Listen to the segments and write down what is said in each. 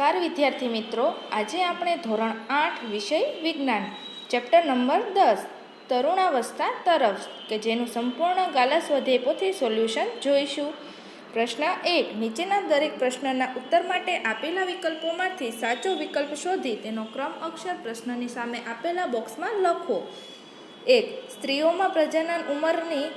નમસ્કાર વિદ્યાર્થી મિત્રો, આજે આપણે ધોરણ 8 વિષય વિજ્ઞાન ચેપ્ટર નંબર 10 તરુણાવસ્થા તરફ કે જેનું સંપૂર્ણ ગાલા સ્વધ્યાયપોથી સોલ્યુશન જોઈશું. પ્રશ્ન 1. નીચેના દરેક પ્રશ્નના ઉત્તર માટે આપેલા વિકલ્પોમાંથી સાચો વિકલ્પ શોધી તેનો ક્રમ અક્ષર પ્રશ્નની સામે આપેલા બોક્સમાં લખો. 1. સ્ત્રીઓમાં પ્રજનન ઉંમરની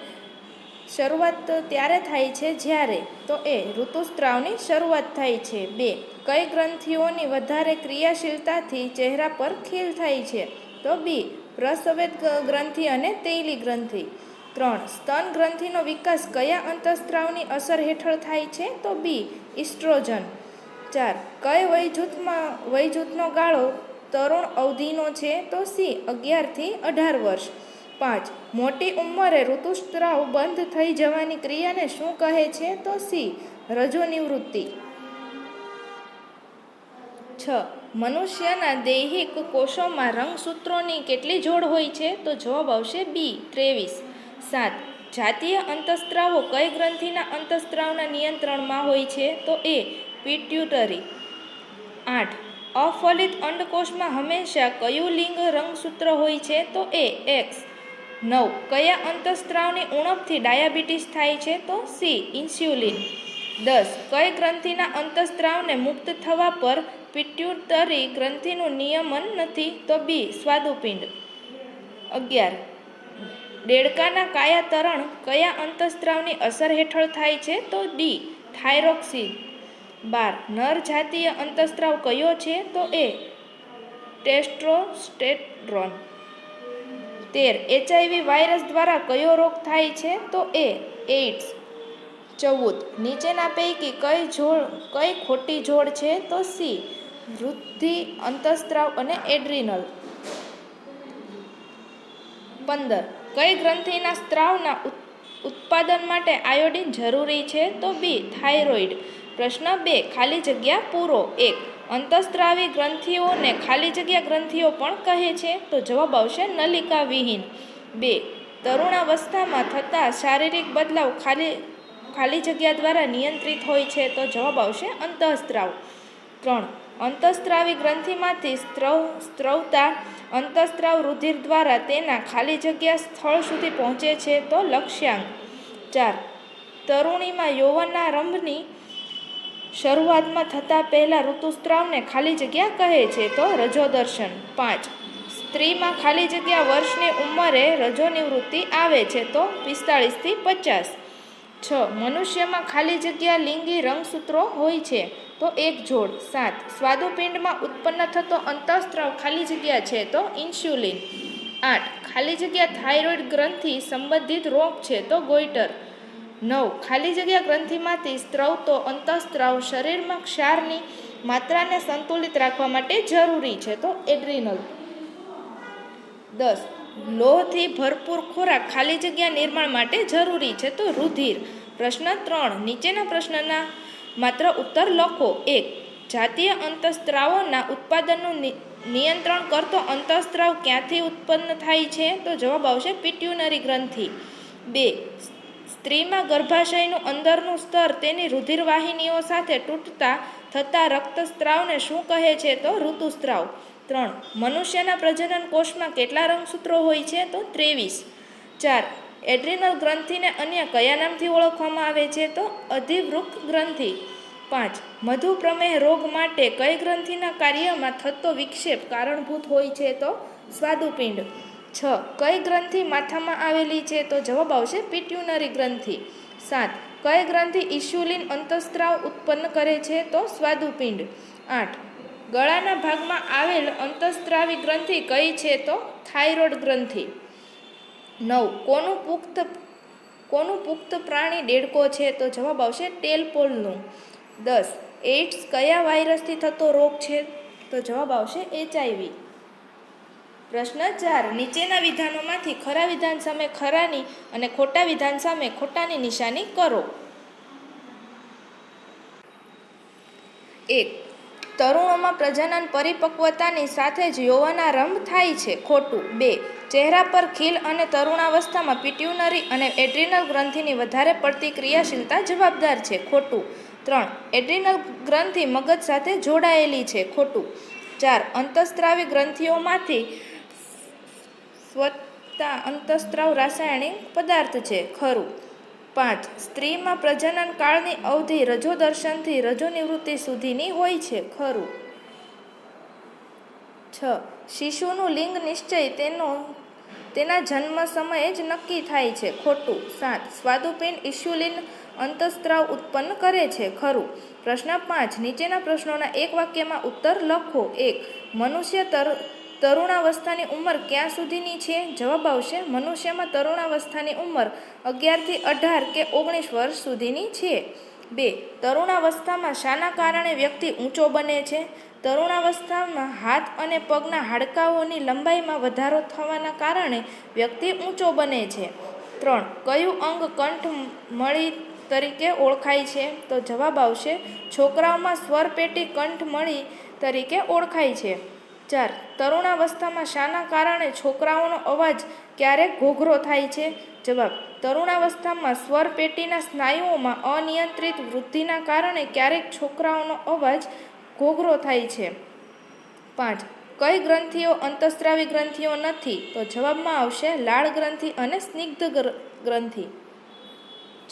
શરૂઆત ત્યારે થાય છે જ્યારે તો એ ઋતુસ્રાવની શરૂઆત થાય છે. 2. કઈ ગ્રંથિઓની વધારે ક્રિયાશીલતાથી ચહેરા પર ખીલ થાય છે તો બી પ્રસવેદ ગ્રંથિ અને તૈલી ગ્રંથિ. 3. સ્તન ગ્રંથિનો વિકાસ કયા અંતઃસ્ત્રાવની અસર હેઠળ થાય છે તો બી ઇસ્ટ્રોજન. 4. કઈ વયજૂથનો ગાળો તરુણ અવધિનો છે તો સી 11 થી 18 વર્ષ. 5. મોટી ઉંમરે ઋતુસ્રાવ બંધ થઈ જવાની ક્રિયાને શું કહે છે તો સી રજોનિવૃત્તિ. 6. મનુષ્યના દૈહિક કોષોમાં રંગસૂત્રોની કેટલી જોડ હોય છે તો જવાબ આવશે બી 23. 7. જાતીય અંતઃસ્ત્રાવો કઈ ગ્રંથિના અંતઃસ્ત્રાવના નિયંત્રણમાં હોય છે તો એ પિટ્યુટરી. 8. અફલિત અંડકોષમાં હંમેશા કયું લિંગ રંગસૂત્ર હોય છે તો એ એક્સ. 9. કયા અંતઃસ્ત્રાવની ઉણપથી ડાયાબિટીસ થાય છે તો સી ઇન્સ્યુલિન. 10. કઈ ગ્રંથિના અંતઃસ્ત્રાવને મુક્ત થવા પર પિટ્યુટરી ગ્રંથિનું નિયમન નથી તો બી સ્વાદુપિંડ. 11. દેડકાના કાયાતરણ કયા અંતઃસ્ત્રાવની અસર હેઠળ થાય છે તો ડી થાઇરોક્સિન. 12. નર જાતીય અંતઃસ્ત્રાવ કયો છે તો એ ટેસ્ટોસ્ટેરોન. 13. HIV વાયરસ દ્વારા કયો રોગ થાય છે તો એ એઇડ્સ. 14. નીચેના પૈકી કઈ ખોટી જોડ છે તો સી વૃદ્ધિ અંતઃસ્ત્રાવ અને એડ્રિનલ. 15. કઈ ગ્રંથિના સ્ત્રાવના ઉત્પાદન માટે આયોડિન જરૂરી છે તો બી થાઇરોઇડ. પ્રશ્ન 2. ખાલી જગ્યા પૂરો. 1. અંતઃસ્ત્રાવી ગ્રંથિઓને ખાલી જગ્યા ગ્રંથિઓ પણ કહે છે તો જવાબ આવશે નલિકા વિહીન. 2. તરુણાવસ્થામાં થતા શારીરિક બદલાવ ખાલી જગ્યા દ્વારા નિયંત્રિત હોય છે તો જવાબ આવશે અંતઃસ્ત્રાવ. 3. અંતઃસ્ત્રાવી ગ્રંથિમાંથી સ્રવતા અંતઃસ્ત્રાવ રુધિર દ્વારા તેના ખાલી જગ્યા સ્થળ સુધી પહોંચે છે તો લક્ષ્યાંક. 4. તરુણીમાં યૌવનારંભની શરૂઆતમાં થતાં પહેલા ઋતુસ્રાવને ખાલી જગ્યા કહે છે તો રજોદર્શન. 5. સ્ત્રીમાં ખાલી જગ્યા વર્ષની ઉંમરે રજોનિવૃત્તિ આવે છે તો 45 થી 50. 6. મનુષ્યમાં ખાલી જગ્યા લિંગી રંગસૂત્રો હોય છે તો એક જોડ. 7. સ્વાદુપિંડમાં ઉત્પન્ન થતો અંતઃસ્ત્રાવ ખાલી જગ્યા છે તો ઇન્સ્યુલિન. 8. ખાલી જગ્યા થાઇરોઇડ ગ્રંથિ સંબંધિત રોગ છે તો ગોઈટર. 9. ખાલી જગ્યા ગ્રંથિમાંથી સ્રવતો અંતઃસ્ત્રાવ શરીરમાં ક્ષારની માત્રાને સંતુલિત રાખવા માટે જરૂરી છે તો એડ્રિનલ. 10. લોહથી ભરપૂર ખોરાક ખાલી જગ્યા નિર્માણ માટે જરૂરી છે તો રુધિર. પ્રશ્ન 3. નીચેના પ્રશ્નના માત્ર ઉત્તર લખો. 1. જાતીય અંતઃસ્ત્રાવોના ઉત્પાદનનું નિયંત્રણ કરતો અંતઃસ્ત્રાવ ક્યાંથી ઉત્પન્ન થાય છે તો જવાબ આવશે પિટ્યુટરી ગ્રંથિ. 2. સ્ત્રીમાં ગર્ભાશયનું અંદરનું સ્તર તેની રુધિરવાહિનીઓ સાથે તૂટતા થતા રક્તસ્ત્રાવને શું કહે છે તો ઋતુસ્રાવ. 3. મનુષ્યના પ્રજનન કોષમાં કેટલા રંગસૂત્રો હોય છે તો 23. 4. એડ્રિનલ ગ્રંથિને અન્ય કયા નામથી ઓળખવામાં આવે છે તો અધિવૃક્ક ગ્રંથિ. 5. મધુપ્રમેહ રોગ માટે કઈ ગ્રંથિના કાર્યમાં થતો વિક્ષેપ કારણભૂત હોય છે તો સ્વાદુપિંડ. 6. કઈ ગ્રંથિ માથામાં આવેલી છે તો જવાબ આવશે પિટ્યુટરી ગ્રંથિ. 7. કઈ ગ્રંથિ ઇન્સ્યુલિન અંતઃસ્ત્રાવ ઉત્પન્ન કરે છે તો સ્વાદુપિંડ. 8. ગળાના ભાગમાં આવેલ અંતઃસ્ત્રાવી ગ્રંથિ કઈ છે તો થાઇરોઇડ ગ્રંથિ. 9. કોનું પુખ્ત પ્રાણી દેડકો છે તો જવાબ આવશે ટેલપોલનું. 10. એઇડ્સ કયા વાયરસથી થતો રોગ છે તો જવાબ આવશે HIV. પ્રશ્ન 4. નીચેના વિધાનોમાંથી ખરા વિધાન સામે ખરાની અને ખોટા વિધાન સામે ખોટાની નિશાની કરો. 1. તરુણોમાં પ્રજનન પરિપક્વતાની સાથે જ યૌવનારંભ થાય છે. ખોટું. 2. ચહેરા પર ખીલ અને તરુણાવસ્થામાં પિટ્યુટરી અને એડ્રિનલ ગ્રંથિની વધારે પડતી ક્રિયાશીલતા જવાબદાર છે. ખોટું. 3. એડ્રિનલ ગ્રંથિ મગજ સાથે જોડાયેલી છે. ખોટું. 4. અંતઃસ્ત્રાવી ગ્રંથિઓમાંથી સ્વતઃ અંતઃસ્ત્રાવ રાસાયણિક પદાર્થ છે. ખરું. 5. સ્ત્રીમાં પ્રજનન કાળની અવધિ રજોદર્શનથી રજોનિવૃત્તિ સુધીની હોય છે. ખરું. 6. શિશુનું લિંગ નિશ્ચય તેના જન્મ સમયે જ નક્કી થાય છે. ખોટું. 7. સ્વાદુપિંડ ઇન્સ્યુલિન અંતઃસ્ત્રાવ ઉત્પન્ન કરે છે. ખરું. પ્રશ્ન 5. નીચેના પ્રશ્નોના એક વાક્યમાં ઉત્તર લખો. 1. મનુષ્ય તરુણાવસ્થાની ઉંમર ક્યાં સુધીની છે? જવાબ આવશે મનુષ્યમાં તરુણાવસ્થાની ઉંમર 11 થી 18 કે 19 વર્ષ સુધીની છે. 2. તરુણાવસ્થામાં શાના કારણે વ્યક્તિ ઊંચો બને છે? તરુણાવસ્થામાં હાથ અને પગના હાડકાઓની લંબાઈમાં વધારો થવાના કારણે વ્યક્તિ ઊંચો બને છે. 3. કયું અંગ કંઠમળી તરીકે ઓળખાય છે? તો જવાબ આવશે છોકરાઓમાં સ્વરપેટી કંઠમળી તરીકે ઓળખાય છે. 4. તરુણાવસ્થામાં શાના કારણે છોકરાઓનો અવાજ ક્યારેક ઘોઘરો થાય છે? જવાબ તરુણાવસ્થામાં સ્વરપેટીના સ્નાયુઓમાં અનિયંત્રિત વૃદ્ધિના કારણે ક્યારેક છોકરાઓનો અવાજ ઘોઘરો થાય છે. 5. કઈ ગ્રંથિઓ અંતઃસ્ત્રાવી ગ્રંથિઓ નથી? તો જવાબમાં આવશે લાળ ગ્રંથિ અને સ્નિગ્ધ ગ્રંથિ.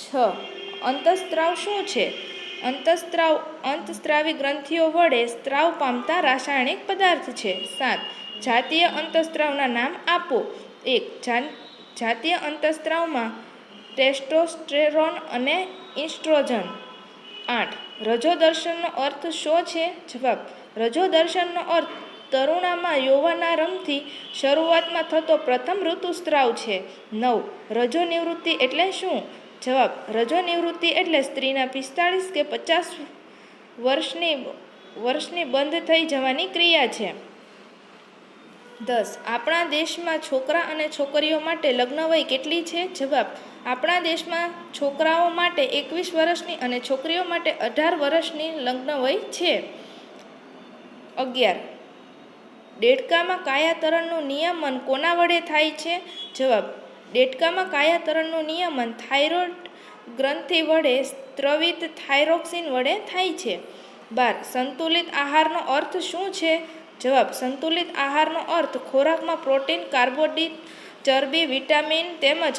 6. અંતઃસ્ત્રાવ શું છે? અંતઃસ્ત્રાવી ગ્રંથિઓ વડે સ્ત્રાવ પામતા રાસાયણિક પદાર્થ છે. 7. જાતીય અંતઃસ્ત્રાવના નામ આપો. 1. જાતીય અંતઃસ્ત્રાવમાં ટેસ્ટોસ્ટેરોન અને ઇસ્ટ્રોજન. 8. રજોદર્શનનો અર્થ શું છે? જવાબ રજોદર્શનનો અર્થ તરુણામાં યૌવનારંભથી શરૂઆતમાં થતો પ્રથમ ઋતુસ્ત્રાવ છે. 9. રજોનિવૃત્તિ એટલે શું? જવાબ રજોનિવૃત્તિ એટલે સ્ત્રીના 45 કે 50 વર્ષની બંધ થઈ જવાની ક્રિયા છે. 10. આપણા દેશમાં છોકરા અને છોકરીઓ માટે લગ્નવય કેટલી છે? જવાબ આપણા દેશમાં છોકરાઓ માટે 21 વર્ષની અને છોકરીઓ માટે 18 વર્ષની લગ્નવય છે. 11. દેડકામાં કાયાતરણનું નિયમન કોના વડે થાય છે? જવાબ દેડકામાં કાયાતરણનું નિયમન થાઇરોઇડ ગ્રંથિ વડે સ્ત્રવિત થાઇરોક્સિન વડે થાય છે. 12. સંતુલિત આહારનો અર્થ શું છે? જવાબ સંતુલિત આહારનો અર્થ ખોરાકમાં પ્રોટીન, કાર્બોદિત, ચરબી, વિટામિન તેમજ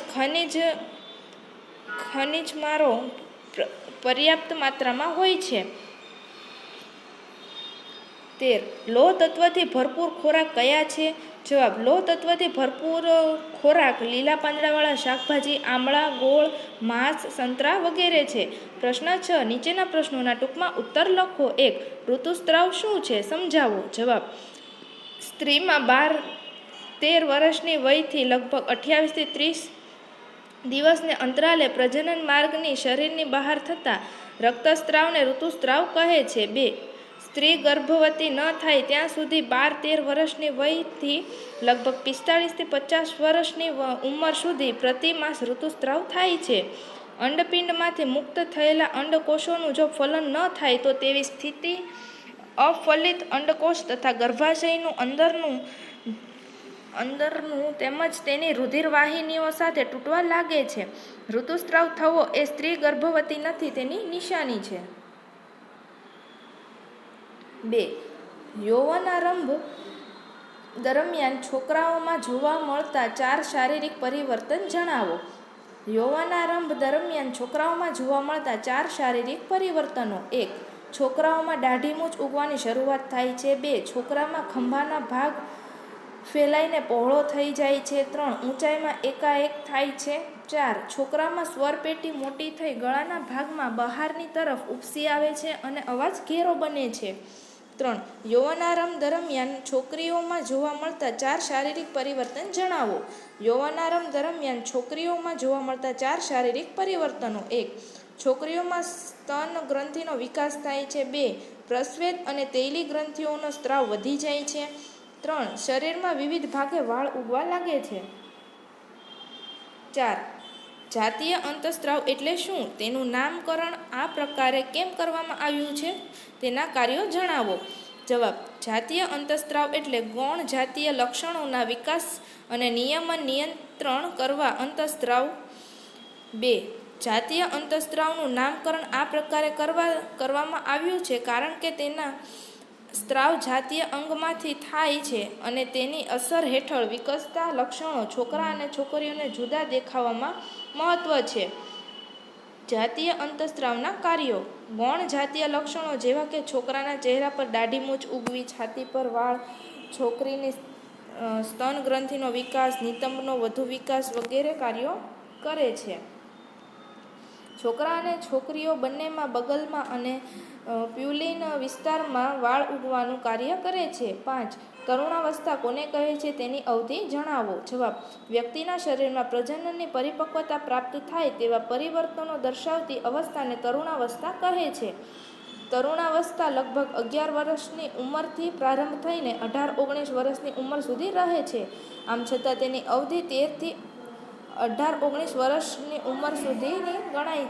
ખનિજમારો પર્યાપ્ત માત્રામાં હોય છે. 13. લોહ તત્વથી ભરપૂર ખોરાક કયા છે? જવાબ લોહ તત્વથી ભરપૂર ખોરાક લીલા પાંદડાવાળા શાકભાજી, આમળા, ગોળ, માંસ, સંતરા વગેરે છે. પ્રશ્ન 6. નીચેના પ્રશ્નોના ટૂંકમાં ઉત્તર લખો. 1. ઋતુસ્ત્રાવ શું છે? સમજાવો. જવાબ સ્ત્રીમાં 12-13 વર્ષની વયથી લગભગ 28 થી 30 દિવસને અંતરાલે પ્રજનન માર્ગની શરીરની બહાર થતા રક્તસ્ત્રાવને ઋતુસ્ત્રાવ કહે છે. 2. સ્ત્રી ગર્ભવતી ન થાય ત્યાં સુધી 12-13 વર્ષની વયથી લગભગ 45 થી 50 વર્ષની ઉંમર સુધી પ્રતિ માસ ઋતુસ્ત્રાવ થાય છે. અંડપિંડમાંથી મુક્ત થયેલા અંડકોષોનું જો ફલન ન થાય તો તેવી સ્થિતિ અફલિત અંડકોષ તથા ગર્ભાશયનું અંદરનું તેમજ તેની રુધિરવાહિનીઓ સાથે તૂટવા લાગે છે. ઋતુસ્ત્રાવ થવો એ સ્ત્રી ગર્ભવતી નથી તેની નિશાની છે. 2. યૌવનારંભ દરમિયાન છોકરાઓમાં જોવા મળતા 4 શારીરિક પરિવર્તન જણાવો. યૌવનારંભ દરમિયાન છોકરાઓમાં જોવા મળતા 4 શારીરિક પરિવર્તનો. 1. છોકરાઓમાં દાઢી મૂછ ઉગવાની શરૂઆત થાય છે. 2. છોકરામાં ખંભાના ભાગ ફેલાઈને પહોળો થઈ જાય છે. 3. ઊંચાઈમાં એકાએક થાય છે. 4. છોકરામાં સ્વરપેટી મોટી થઈ ગળાના ભાગમાં બહારની તરફ ઉપસી આવે છે અને અવાજ ઘેરો બને છે. 3. યૌવનારંભ દરમિયાન છોકરીઓમાં જોવા મળતા 4 શારીરિક પરિવર્તન જણાવો. યૌવનારંભ દરમિયાન છોકરીઓમાં જોવા મળતા 4 શારીરિક પરિવર્તનો. 1. છોકરીઓમાં સ્તન ગ્રંથિનો વિકાસ થાય છે. 2. પ્રસ્વેદ અને તૈલી ગ્રંથિઓનો સ્ત્રાવ વધી જાય છે. 3. શરીરમાં વિવિધ ભાગે વાળ ઉગવા લાગે છે. 4. જાતીય અંતઃસ્ત્રાવ એટલે શું? તેનું નામકરણ આ પ્રકારે કેમ કરવામાં આવ્યું છે? તેના કાર્યો જણાવો. જવાબ જાતીય અંતઃસ્ત્રાવ એટલે ગૌણ જાતીય લક્ષણોના વિકાસ અને નિયમન નિયંત્રણ કરવા અંતઃસ્ત્રાવ. 2. જાતીય અંતઃસ્ત્રાવનું નામકરણ આ પ્રકારે કરવામાં આવ્યું છે કારણ કે તેના સ્ત્રાવ જાતીય અંગમાંથી થાય છે અને તેની અસર હેઠળ વિકસતા લક્ષણો છોકરા અને છોકરીઓને જુદા દેખાવામાં મહત્વ છે. જાતીય અંતઃસ્ત્રાવના કાર્યો. ગૌણ જાતીય લક્ષણો જેવા કે છોકરાના ચહેરા પર દાઢી મૂછ ઉગવી, છાતી પર વાળ, છોકરીની સ્તન ગ્રંથિનો વિકાસ, નિતંબનો વધુ વિકાસ વગેરે કાર્યો કરે છે. છોકરા અને છોકરીઓ બંનેમાં બગલમાં અને પ્યુલિન વિસ્તારમાં વાળ ઉગવાનું કાર્ય કરે છે. 5. તરુણાવસ્થા કોને કહે છે તેની અવધિ જણાવો. જવાબ. વ્યક્તિના શરીરમાં પ્રજનનની પરિપક્વતા પ્રાપ્ત થાય તેવા પરિવર્તનો દર્શાવતી અવસ્થાને તરુણાવસ્થા કહે છે. તરુણાવસ્થા લગભગ 11 વર્ષની ઉંમરથી પ્રારંભ થઈને 18-19 વર્ષની ઉંમર સુધી રહે છે. આમ છતાં તેની અવધિ 13 થી 18-19 વર્ષની ઉંમર સુધીની ગણાય.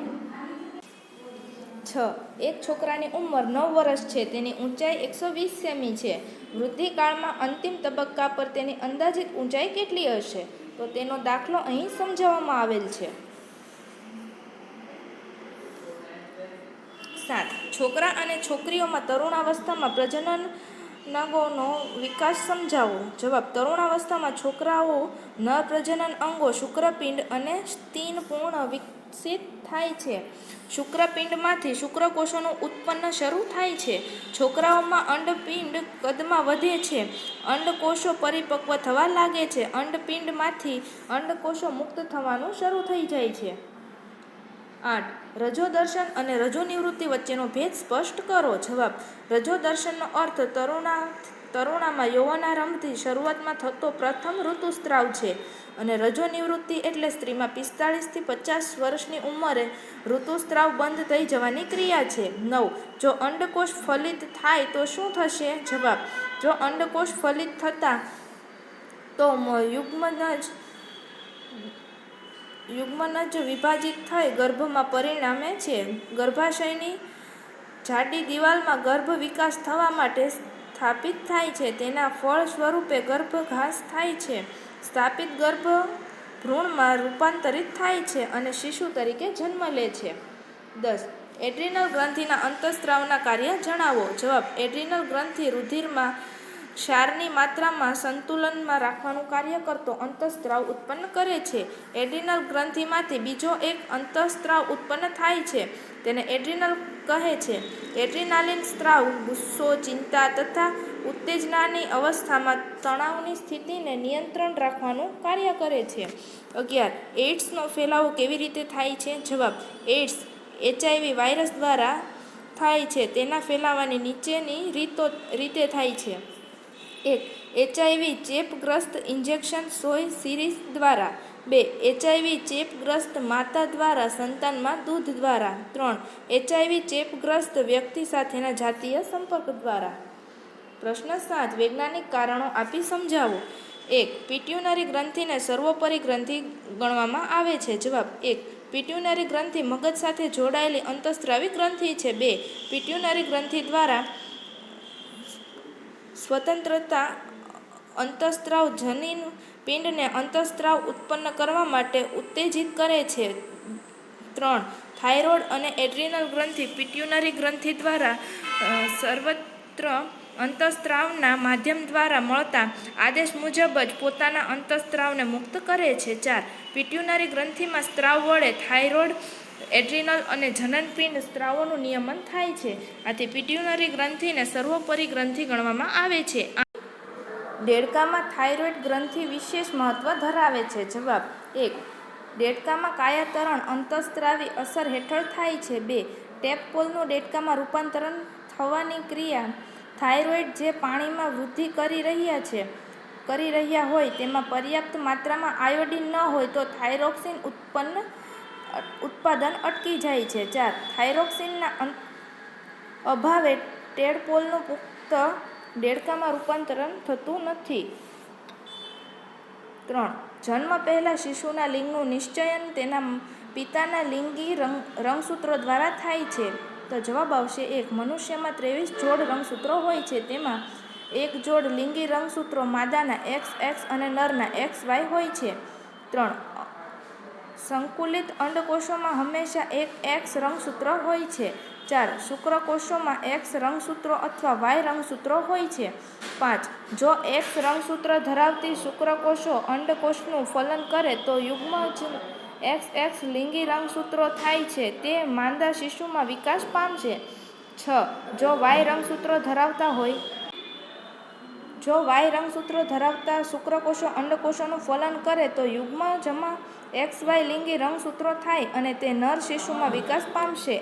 6. એક છોકરાની ઉંમર 9 વર્ષ છે. તેની ઊંચાઈ 120 સેમી છે. વૃદ્ધિકાળમાં અંતિમ તબક્કા પર તેની અંદાજિત ઊંચાઈ કેટલી હશે? તો તેનો દાખલો અહીં સમજાવવામાં આવેલ છે. 7. છોકરા અને છોકરીઓમાં તરુણાવસ્થામાં પ્રજનનાંગોનો વિકાસ સમજાવો. જવાબ. તરુણાવસ્થામાં છોકરાઓ નર પ્રજનન અંગો શુક્રપિંડ અને સ્તિન પૂર્ણ વિકસિત થાય છે. શુક્રપિંડમાંથી શુક્રકોષોનું ઉત્પન્ન શરૂ થાય છે. છોકરાઓમાં અંડપિંડ કદમાં વધે છે. અંડકોષો પરિપક્વ થવા લાગે છે. અંડપિંડમાંથી અંડકોષો મુક્ત થવાનું શરૂ થઈ જાય છે. 8. રજોદર્શન અને રજોનિવૃત્તિ વચ્ચેનો ભેદ સ્પષ્ટ કરો. જવાબ. રજોદર્શનનો અર્થ તરુણામાં યૌવનારંભથી શરૂઆતમાં થતો પ્રથમ ઋતુસ્ત્રાવ છે અને રજોનિવૃત્તિ એટલે સ્ત્રીમાં 45 થી 50 વર્ષની ઉંમરે ઋતુસ્ત્રાવ બંધ થઈ જવાની ક્રિયા છે. 9. જો અંડકોષ ફલિત થાય તો શું થશે? જવાબ. જો અંડકોષ ફલિત થતા તો યુગ્મનજ વિભાજિત થઈ ગર્ભમાં પરિણામે છે. ગર્ભાશયની જાડી દિવાલમાં ગર્ભ વિકાસ થવા માટે સ્થાપિત થાય છે. તેના ફળ સ્વરૂપે ગર્ભઘાસ થાય છે. સ્થાપિત ગર્ભ ભ્રૂણમાં રૂપાંતરિત થાય છે અને શિશુ તરીકે જન્મ લે છે. 10. એડ્રીનલ ગ્રંથિના અંતઃસ્ત્રાવના કાર્ય જણાવો. જવાબ. એડ્રીનલ ગ્રંથિ રુધિરમાં ક્ષારની માત્રામાં સંતુલનમાં રાખવાનું કાર્ય કરતો અંતઃસ્ત્રાવ ઉત્પન્ન કરે છે. એડ્રીનલ ગ્રંથિમાંથી બીજો એક અંતઃસ્ત્રાવ ઉત્પન્ન થાય છે. તેને એડ્રીનલ કહે છે. એડ્રીનાલિન સ્ત્રાવ ગુસ્સો, ચિંતા તથા ઉત્તેજનાની અવસ્થામાં તણાવની સ્થિતિને નિયંત્રણ રાખવાનું કાર્ય કરે છે. 11. એઇડ્સનો ફેલાવો કેવી રીતે થાય છે? જવાબ. એઇડ્સ HIV વાયરસ દ્વારા થાય છે. તેના ફેલાવાની નીચેની રીતે થાય છે. 1. HIV ચેપગ્રસ્ત ઇન્જેક્શન સોય સિરીઝ દ્વારા. 2. HIV ચેપગ્રસ્ત માતા દ્વારા સંતાનમાં દૂધ દ્વારા. 3. HIV ચેપગ્રસ્ત વ્યક્તિ સાથેના જાતીય સંપર્ક દ્વારા. પ્રશ્ન 7. વૈજ્ઞાનિક કારણો આપી સમજાવો. 1. પિટ્યુટરી ગ્રંથિને સર્વોપરી ગ્રંથિ ગણવામાં આવે છે. જવાબ. 1. પિટ્યુટરી ગ્રંથિ મગજ સાથે જોડાયેલી અંતઃસ્ત્રાવી ગ્રંથિ છે. 2. પિટ્યુટરી ગ્રંથિ દ્વારા સ્વતંત્રતા અંતઃસ્ત્રાવ જનીન પિંડને અંતઃસ્ત્રાવ ઉત્પન્ન કરવા માટે ઉત્તેજિત કરે છે. 3. થાઇરોઇડ અને એડ્રીનલ ગ્રંથિ પિટ્યુટરી ગ્રંથિ દ્વારા સર્વત્ર અંતઃસ્ત્રાવના માધ્યમ દ્વારા મળતા આદેશ મુજબ જ પોતાના અંતઃસ્ત્રાવને મુક્ત કરે છે. 4. પિટ્યુટરી ગ્રંથિમાં સ્ત્રાવ વડે થાઇરોઇડ, એડ્રીનલ અને જનનપિંડ સ્ત્રાવોનું નિયમન થાય છે. આથી પિટ્યુટરી ગ્રંથિને સર્વોપરી ગ્રંથિ ગણવામાં આવે છે. દેડકામાં થાઇરોઇડ ગ્રંથિ વિશેષ મહત્વ ધરાવે છે. જવાબ. 1. દેડકામાં કાયાતરણ અંતઃસ્ત્રાવી અસર હેઠળ થાય છે. 2. ટેપપોલનું દેડકામાં રૂપાંતરણ થવાની ક્રિયા થાઇરોઇડ જે પાણીમાં વૃદ્ધિ કરી રહ્યા હોય તેમાં પર્યાપ્ત માત્રામાં આયોડિન ન હોય તો થાઇરોક્સિન ઉત્પાદન અટકી જાય છે. 4. થાઇરોક્સિનના અભાવે ટેડપોલનું પુખ્ત દેડકામાં રૂપાંતરણ થતું નથી. 3. જન્મ પહેલાં શિશુના લિંગનું નિશ્ચયન તેના પિતાના લિંગી રંગસૂત્રો દ્વારા થાય છે. તો જવાબ આવશે 1. મનુષ્યમાં 23 જોડ રંગસૂત્રો હોય છે. તેમાં એક જોડ લિંગી રંગસૂત્રો માદાના XX અને નરના XY હોય છે. 3. સંકુલિત અંડકોષોમાં હંમેશા એક એક્સ રંગસૂત્ર હોય છે. 4. શુક્રકોષોમાં એક્સ રંગસૂત્રો અથવા વાય રંગસૂત્રો હોય છે. 5. જો એક્સ રંગસૂત્ર ધરાવતી શુક્રકોષો અંડકોષનું ફલન કરે તો યુગ્મજ XX લિંગી રંગસૂત્રો થાય છે. તે માંદા શિશુમાં વિકાસ પામશે. 6. જો વાય રંગસૂત્રો ધરાવતા શુક્રકોષો અંડકોષોનું ફલન કરે તો યુગ્મજમાં XY લિંગી રંગસૂત્રો થાય અને તે નર શિશુમાં વિકાસ પામશે.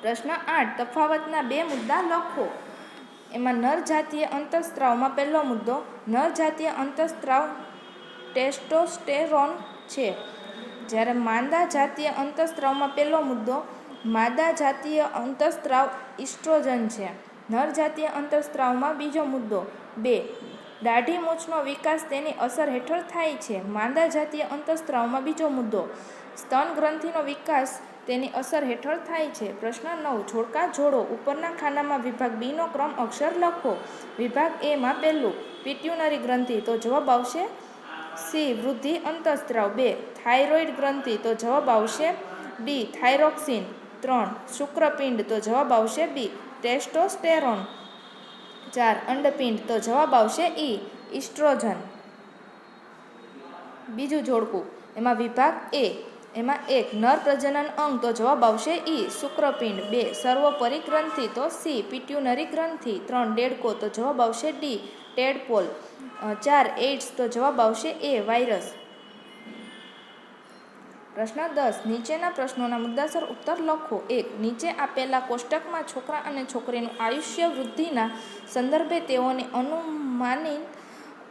પ્રશ્ન 8. તફાવતના 2 મુદ્દા લખો. એમાં નરજાતીય અંતઃસ્ત્રાવમાં પહેલો મુદ્દો, નરજાતીય અંતઃસ્ત્રાવ ટેસ્ટોસ્ટેરોન છે, જ્યારે માદા જાતીય અંતઃસ્ત્રાવમાં પહેલો મુદ્દો, માદા જાતીય અંતઃસ્ત્રાવ ઇસ્ટ્રોજન છે. નરજાતીય અંતઃસ્ત્રાવમાં બીજો મુદ્દો 2. દાઢી મૂછનો વિકાસ તેની અસર હેઠળ થાય છે. માદા જાતીય અંતઃસ્ત્રાવમાં બીજો મુદ્દો, સ્તન ગ્રંથિનો વિકાસ તેની અસર હેઠળ થાય છે. પ્રશ્ન 9. જોડકા જોડો. ઉપરના ખાનામાં વિભાગ બીનો ક્રમ અક્ષર લખો. વિભાગ એમાં પહેલું પિટ્યુનરી ગ્રંથિ, તો જવાબ આવશે સી વૃદ્ધિ અંતઃસ્ત્રાવ. 2. થાઇરોઇડ ગ્રંથિ, તો જવાબ આવશે ડી થાઇરોક્સિન. 3. શુક્રપિંડ, તો જવાબ આવશે બી ટેસ્ટોસ્ટેરોન. 4. અંડપિંડ, તો જવાબ આવશે ઈ ઇસ્ટ્રોજન. બીજું જોડકું, એમાં વિભાગ એ એમાં 1. નર પ્રજનન અંગ, તો જવાબ આવશે ઈ શુક્રપિંડ. 2. સર્વોપરી ગ્રંથિ, તો સી પિટ્યુનરી ગ્રંથિ. 3. દેડકો, તો જવાબ આવશે ડી ટેડપોલ. 4. એઇડ્સ, તો જવાબ આવશે એ વાયરસ. પ્રશ્ન 10. નીચેના પ્રશ્નોના મુદ્દાસર ઉત્તર લખો. 1. નીચે આપેલા કોષ્ટકમાં છોકરા અને છોકરીનું આયુષ્ય વૃદ્ધિના સંદર્ભે તેઓની અનુમાનિત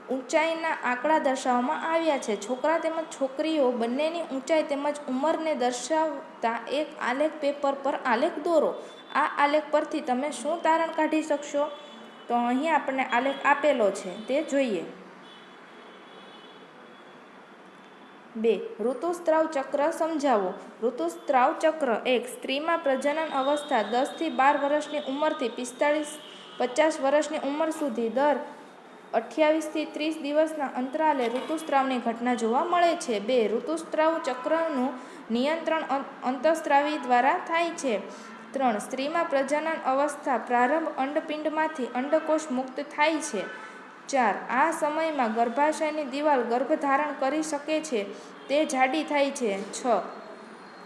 ઊંચાઈના આંકડા દર્શાવવામાં આવ્યા છે. છોકરા તેમજ છોકરીઓ બંનેની ઊંચાઈ તેમજ ઉંમરને દર્શાવતા એક આલેખ પેપર પર આલેખ દોરો. આ આલેખ પરથી તમે શું તારણ કાઢી શકશો? તો અહીં આપણને આલેખ આપેલો છે, તે જોઈએ. 2. ઋતુસ્ત્રાવ ચક્ર સમજાવો. ઋતુસ્ત્રાવ ચક્ર 1. સ્ત્રીમાં પ્રજનન અવસ્થા 10 થી 12 વર્ષની ઉંમરથી 50 વર્ષની ઉંમર સુધી દર 28 થી 30 દિવસના અંતરાલે ઋતુસ્ત્રાવની ઘટના જોવા મળે છે. 2. ઋતુસ્ત્રાવ ચક્રનું નિયંત્રણ અંતઃસ્ત્રાવી દ્વારા થાય છે. 3. સ્ત્રીમાં પ્રજનન અવસ્થા પ્રારંભ અંડપિંડમાંથી અંડકોષ મુક્ત થાય છે. 4. આ સમયમાં ગર્ભાશયની દિવાલ ગર્ભધારણ કરી શકે છે, તે જાડી થાય છે. 6.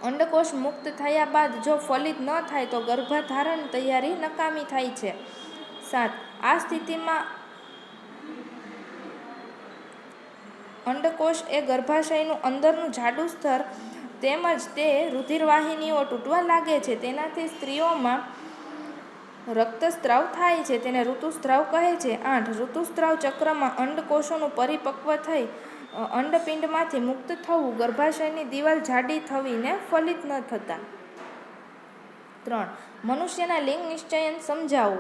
અંડકોષ મુક્ત થયા બાદ જો ફલિત ન થાય તો ગર્ભધારણ તૈયારી નકામી થાય છે. 7. આ સ્થિતિમાં અંડકોષ એ ગર્ભાશયનું અંદરનું જાડું સ્તર તેમજ તે રુધિરવાહિનીઓ તૂટવા લાગે છે. તેનાથી સ્ત્રીઓમાં રક્તસ્રાવ થાય છે, તેને ઋતુસ્ત્રાવ કહે છે. 8. ઋતુસ્ત્રાવ ચક્રમાં અંડકોષોનું પરિપક્વ થઈ અંડપિંડમાંથી મુક્ત થવું, ગર્ભાશયની દિવાલ જાડી થવીને ફલિત ન થતા. 3. મનુષ્યના લિંગ નિશ્ચયન સમજાવો.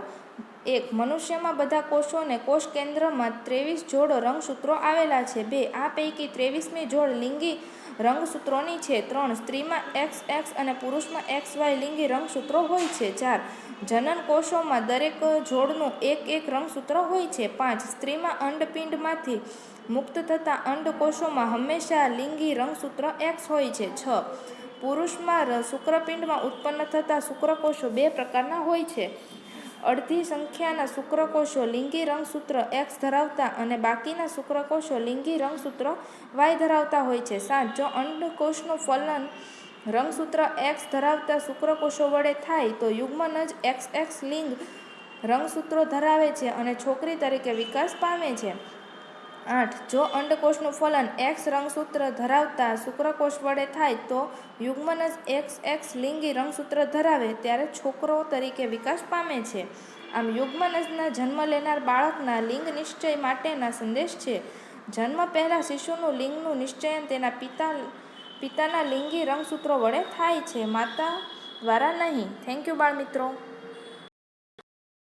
1. મનુષ્યમાં બધા કોષોને કોષ કેન્દ્રમાં 23 જોડ રંગસૂત્રો આવેલા છે. 2. આ પૈકી 23મી જોડ લિંગી રંગસૂત્રોની છે. 3. સ્ત્રીમાં XX અને પુરુષમાં XY લિંગી રંગસૂત્રો હોય છે. 4. જનન કોષોમાં દરેક જોડનું એક રંગસૂત્ર હોય છે. 5. સ્ત્રીમાં અંડપિંડમાંથી મુક્ત થતા અંડકોષોમાં હંમેશા લિંગી રંગસૂત્ર X હોય છે. 6. પુરુષમાં શુક્રપિંડમાં ઉત્પન્ન થતા શુક્રકોષો 2 પ્રકારના હોય છે. અડધી સંખ્યાના શુક્રકોષો લિંગી રંગસૂત્ર X ધરાવતા અને બાકીના શુક્રકોષો લિંગી રંગસૂત્ર Y ધરાવતા હોય છે. 7. જો અંડકોષનું ફલન રંગસૂત્ર X ધરાવતા શુક્રકોષો વડે થાય તો યુગ્મનજ XX લિંગ રંગસૂત્રો ધરાવે છે અને છોકરી તરીકે વિકાસ પામે છે. 8. જો અંડકોષનું ફલન X રંગસૂત્ર ધરાવતા શુક્રકોષ વડે થાય તો યુગ્મનજ XX લિંગી રંગસૂત્ર ધરાવે ત્યારે છોકરો તરીકે વિકાસ પામે છે. આમ યુગ્મનજના જન્મ લેનાર બાળકના લિંગ નિશ્ચય માટેના સંદેશ છે. જન્મ પહેલાં શિશુનું લિંગનું નિશ્ચયન તેના પિતાના લિંગી રંગસૂત્રો વડે થાય છે, માતા દ્વારા નહીં. થેન્ક યુ બાળ મિત્રો.